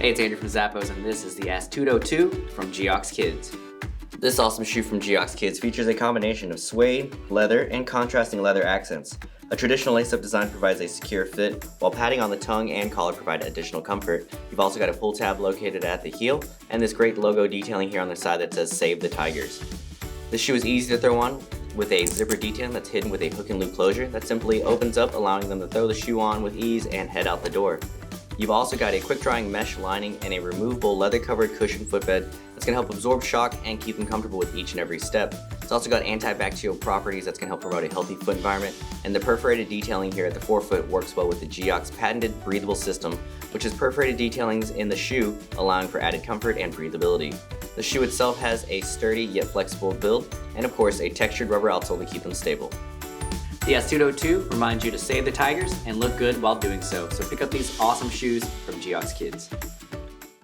Hey, it's Andrew from Zappos, and this is the Astuto 2 from Geox Kids. This awesome shoe from Geox Kids features a combination of suede, leather, and contrasting leather accents. A traditional lace-up design provides a secure fit, while padding on the tongue and collar provide additional comfort. You've also got a pull tab located at the heel, and this great logo detailing here on the side that says Save the Tigers. This shoe is easy to throw on with a zipper detailing that's hidden with a hook and loop closure that simply opens up, allowing them to throw the shoe on with ease and head out the door. You've also got a quick drying mesh lining and a removable leather covered cushion footbed that's going to help absorb shock and keep them comfortable with each and every step. It's also got antibacterial properties that's going to help promote a healthy foot environment, and the perforated detailing here at the forefoot works well with the Geox patented breathable system, which is perforated detailings in the shoe, allowing for added comfort and breathability. The shoe itself has a sturdy yet flexible build, and of course a textured rubber outsole to keep them stable. The Astuto 2 reminds you to save the Tigers and look good while doing so. So pick up these awesome shoes from Geox Kids.